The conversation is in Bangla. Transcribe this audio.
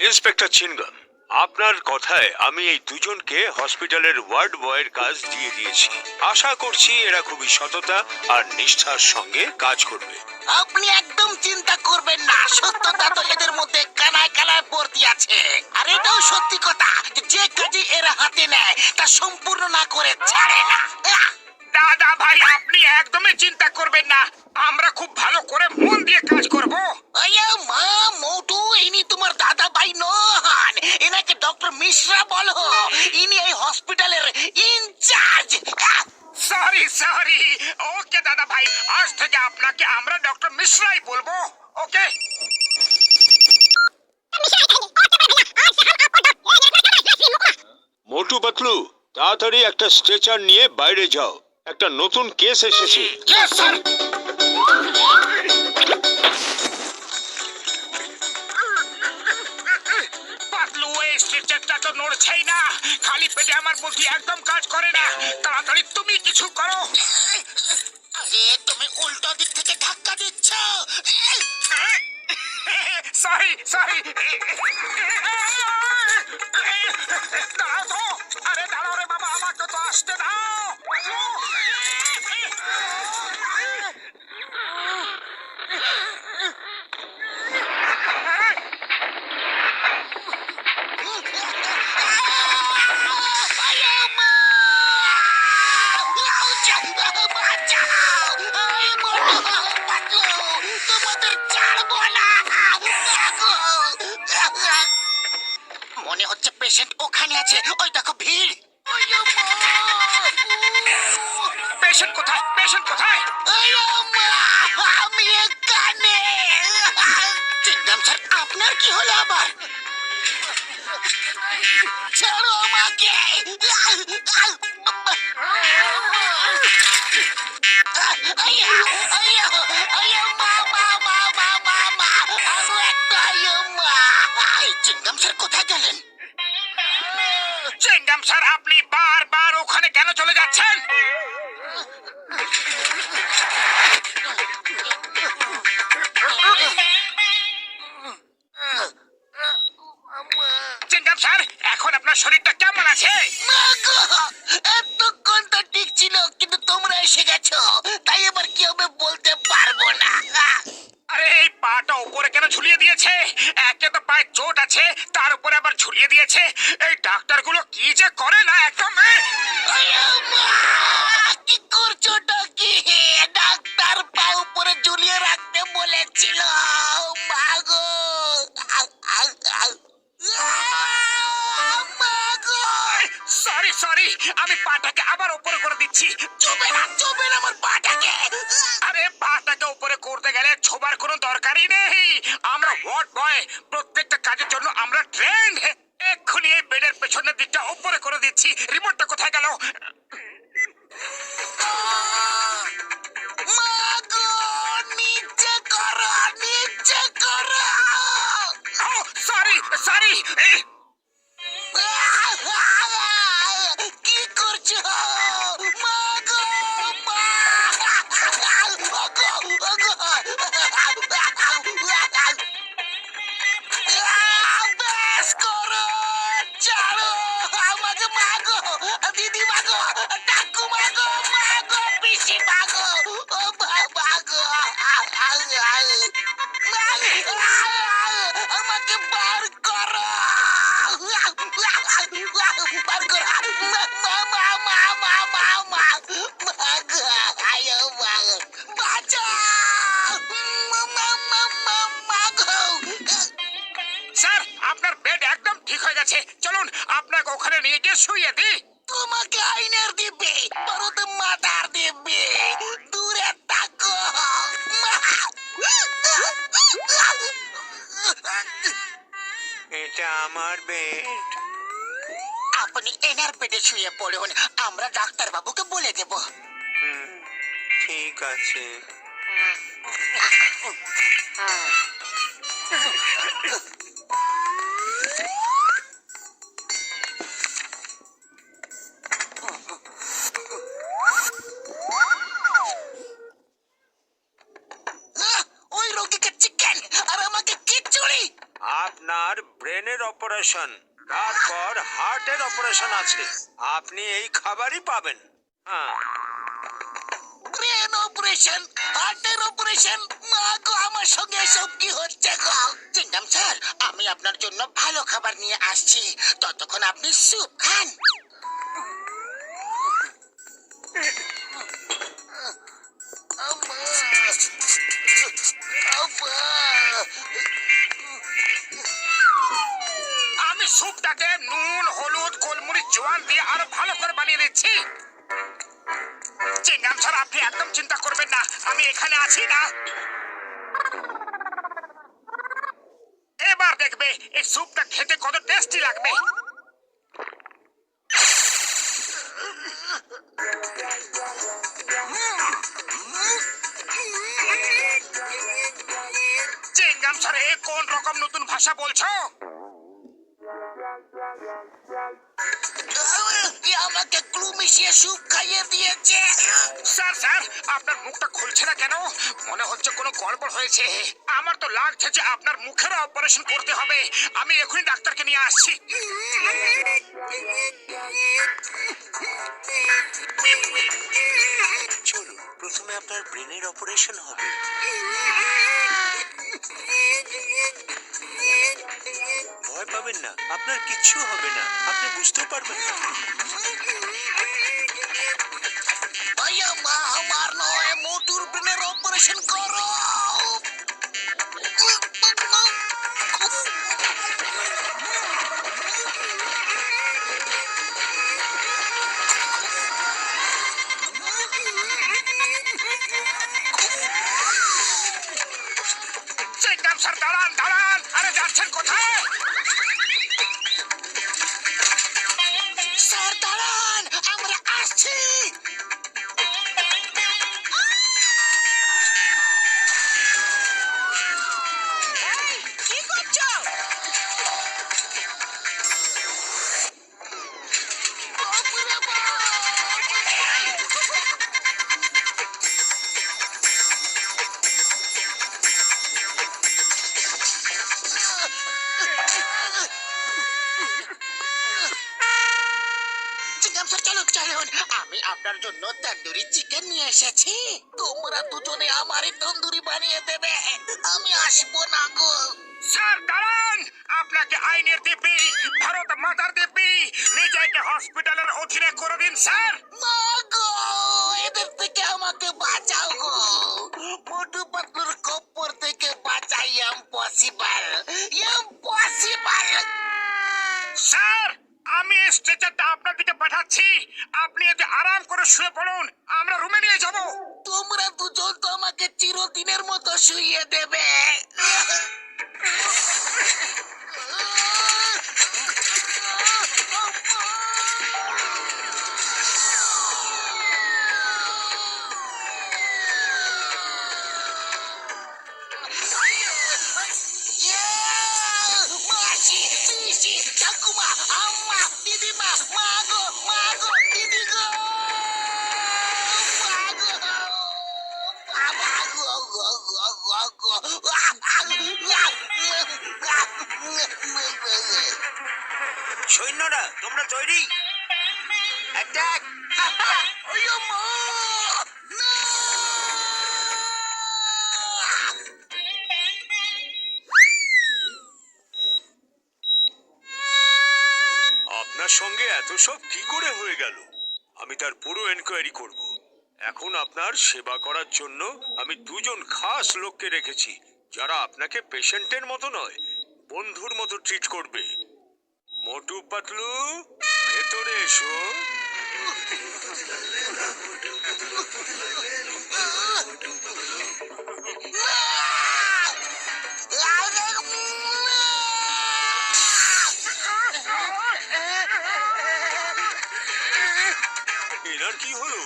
ইন্সপেক্টর চিনগাম, আপনার কথায় আমি এই দুজনকে হসপিটালের ওয়ার্ড বয়ের কাজ দিয়ে দিয়েছি। আশা করছি এরা খুবই সততা আর নিষ্ঠার সঙ্গে কাজ করবে। আপনি একদম চিন্তা করবেন না, সত্যতা তো এদের মধ্যে কানায় কানায় ভর্তি আছে। আর এটাও সত্যি কথা যে কাজে এরা হাতে নেয় তা সম্পূর্ণ না করে ছাড়ে না। দাদা ভাই, আপনি একদমই চিন্তা করবেন না, আমরা খুব ভালো করে মন দিয়ে কাজ করব। আয়া মা মোটু, ইনি তোমার দাদা ভাই নন, এনাকে ডক্টর মিশ্রা বলো। ইনি এই হসপিটালের ইনচার্জ। সরি সরি, ওকে দাদা ভাই, আজ থেকে আপনাকে আমরা ডক্টর মিশ্রাই বলবো। ওকে। মোটু পাতলু, তাড়াতাড়ি একটা স্ট্রেচার নিয়ে বাইরে যাও, একটা নতুন কেস এসেছে। Yes sir. পাতলু, এই স্ট্রেচারটা তো নড়ছেই না, খালি পেটে আমার বুদ্ধি একদম কাজ করে না। তাড়াতাড়ি তুমি কিছু করো। আরে তুমি উল্টো দিক থেকে ধাক্কা দিচ্ছ। Sorry sorry. দাঁড়াও তো, আরে দাঁড়াও রে বাবা, আমাকে তো আসতে দাও। মনে হচ্ছে পেশেন্ট ওখানে আছে, ওই দেখো ভিড়। পেশেন্ট কোথায়, পেশেন্ট কোথায়? আমি এখানে। চিন্তাম স্যার, আপনার কি হলো আবার? ছাড়ো আমাকে। চিন্তাম স্যার কোথায় গেলেন? চিংগাম স্যার, আপনি বারবার ওখানে কেন চলে যাচ্ছেন? চিংগাম স্যার, এখন আপনার শরীরটা কেমন আছে? এতক্ষণ তো ঠিক ছিল, কিন্তু তোমরা এসে গেছো, তাই এবার কি হবে বলতে পারবো না। আরে এই পাটা উপরে কেন ঝুলিয়ে দিয়েছে? একে তো পায়ে চোট আছে, তার উপরে আবার ঝুলিয়ে দিয়েছে। এই ডাক্তারগুলো কি যে করে না একদম। কি করছো কি? ডাক্তার পা উপরে ঝুলিয়ে রাখতে বলেছিল। মাগো মাগো। সরি সরি, আমি পাটাকে আবার উপরে করে দিচ্ছি। চুবে না আমার পাটাকে। আরে পাটাকে উপরে করতে গেলে ছোবার কোনো দরকারই নেই। আমরা ওয়ার্ড বয়, প্রত্যেকটা কাজের জন্য আমরা ট্রেন্ড। এক্ষুনি এই বেডের পেছনের দিকটা উপরে করে দিচ্ছি। রিমোটটা কোথায় গেল? মাগো, নিচে করো, নিচে করো। Sorry sorry. কি করছো? মাগো, বেশ করো, ছাড়ো আমাকে। মাগো, দিদি মাগো, ঠাকু মাগো, মাগো পিসি মাগো, ও মাগো, আমাকে বার করো, বার করো। স্যার, আপনার বেড একদম ঠিক হয়ে গেছে, চলুন আপনাকে ওখানে নিয়ে গিয়ে শুইয়ে দিই। তোমাকে আইনের দিবে, বড়তে মাথার দিবে, দূরে থাকো। এটা আমার বেড। আপনি এনার পেটে শুয়ে পড়ুন, আমরা ডাক্তার বাবুকে বলে দেব। ঠিক আছে। ওই রোগীকে চিকেন আর আমাকে খিচুড়ি। আপনার ব্রেনের অপারেশন, তারপর হার্টের অপারেশন আছে। আপনি এই খাবারই পাবেন। হ্যাঁ, ব্রেন অপারেশন, হার্টের অপারেশন, মা গো আমার সঙ্গে এসব কি হচ্ছে গো? চিংগাম স্যার, আমি আপনার জন্য ভালো খাবার নিয়ে আসছি, ততক্ষণ আপনি স্যুপ খান। আমি স্যুপটাকে নুন, হলুদ, গোলমরিচ, জোয়ান দিয়ে আরো ভালো করে বানিয়ে দিচ্ছি। চিংগাম স্যার, আপনি একদম চিন্তা করবেন না, আমি এখানে আছি না। এবার দেখবে এই স্যুপটা খেতে কত টেস্টি লাগবে। চিংগাম স্যার, এ কোন রকম নতুন ভাষা বলছো? আমাকে ক্লু মিশিয়ে স্যুপ খাইয়ে দিয়েছে। স্যার স্যার, আপনার মুখটা খুলছে না কেন? মনে হচ্ছে কোনো গড়বড় হয়েছে। আমার তো লাগছে যে আপনার মুখের অপারেশন করতে হবে। আমি এখনই ডাক্তারকে নিয়ে আসছি। চলুন, প্রথমে আপনার ব্রেনের অপারেশন হবে। ভয় পাবেন না, আপনার কিচ্ছু হবে না, আপনি বুঝতেও পারবেন না। ভাইয়া, মা আমার নয়, মোটুর ব্রেনের অপারেশন করো। চিংগাম স্যার, দাঁড়ান দাঁড়ান, আরে যাচ্ছেন কোথায়? স্যার দাঁড়ান, আমরা আসছি। কি করছো? চিংগাম স্যার, চলুন চলুন, আমি আপনার জন্য তন্দুরি চিকেন নিয়ে এসেছি। তোমরা দুজনে আমারই তন্দুরি বানিয়ে দেবে, আমি আসবো না গো। স্যার দাঁড়ান, আপনাকে আইনের দিব্যি, ভারত মাতার দিব্যি, নিজেকে হসপিটালের অধীনে করে দিন স্যার। না গো, এদের থেকে আমাকে বাঁচাও গো। মোটু পাতলুর কপ্পর থেকে বাঁচাই ইম্পসিবল, ইম্পসিবল। স্যার, আমি এই স্ট্রেচারটা আপনার দিকে পাঠাচ্ছি। আপনি এতে আরাম করে শুয়ে পড়ুন, আমরা রুমে নিয়ে যাব। তোমরা দুজন তো আমাকে চিরদিনের মতো শুইয়ে দেবে। মাসি, পিসি, ঠাকুমা, আম্মা, দিদিমা, মা গো, মা গো, দিদি গো, মা গো, বাবা গো, গো, গো, গো, গো। সৈন্যরা, তোমরা তৈরি? অ্যাটাক! ওইও মা! না! আপনার সঙ্গে এত সব কি করে হয়ে গেল? আমি তার পুরো এনকোয়ারি করব। এখন আপনার সেবা করার জন্য আমি দুজন খাস লোককে রেখেছি, যারা আপনাকে পেশেন্টের মতো নয়, বন্ধুর মতো ট্রিট করবে। মোটু পাতলু, ভেতরে এসো। এনার কি হলো?